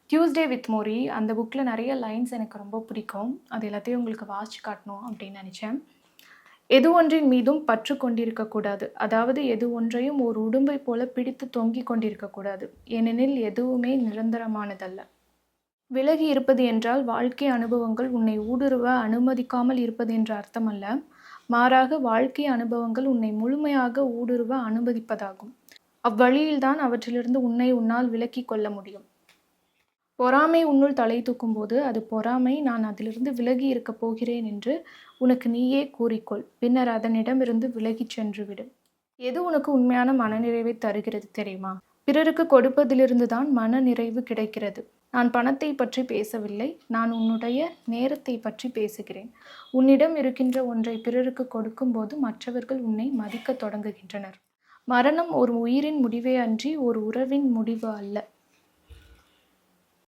Tuesday with மோரி அந்த புக்கில் நிறைய லைன்ஸ் எனக்கு ரொம்ப பிடிக்கும். அது எல்லாத்தையும் உங்களுக்கு வாசிச்சு காட்டணும் அப்படின்னு நினச்சேன். எது ஒன்றின் மீதும் பற்று கொண்டிருக்கக்கூடாது. அதாவது எது ஒன்றையும் ஒரு உடும்பை போல பிடித்து தொங்கிக் கொண்டிருக்கக்கூடாது. ஏனெனில் எதுவுமே நிரந்தரமானதல்ல. விலகி இருப்பது என்றால் வாழ்க்கை அனுபவங்கள் உன்னை ஊடுருவ அனுமதிக்காமல் இருப்பது என்ற அர்த்தமல்ல. மாறாக வாழ்க்கை அனுபவங்கள் உன்னை முழுமையாக ஊடுருவ அனுமதிப்பதாகும். அவ்வழியில்தான் அவற்றிலிருந்து உன்னை உன்னால் விலக்கிக் கொள்ள முடியும். பொறாமை உன்னுள் தலை தூக்கும்போது அது பொறாமை, நான் அதிலிருந்து விலகி இருக்கப் போகிறேன் என்று உனக்கு நீயே கூறிக்கொள். பின்னர் அதனிடமிருந்து விலகிச் சென்று விடு. எது உனக்கு உண்மையான மனநிறைவை தருகிறது தெரியுமா? பிறருக்கு கொடுப்பதிலிருந்து தான் மன நிறைவு கிடைக்கிறது. நான் பணத்தை பற்றி பேசவில்லை, நான் உன்னுடைய நேரத்தை பற்றி பேசுகிறேன். உன்னிடம் இருக்கின்ற ஒன்றை பிறருக்கு கொடுக்கும்போது மற்றவர்கள் உன்னை மதிக்கத் தொடங்குகின்றனர். மரணம் ஒரு உயிரின் முடிவே அன்றி ஒரு உறவின் முடிவு அல்ல.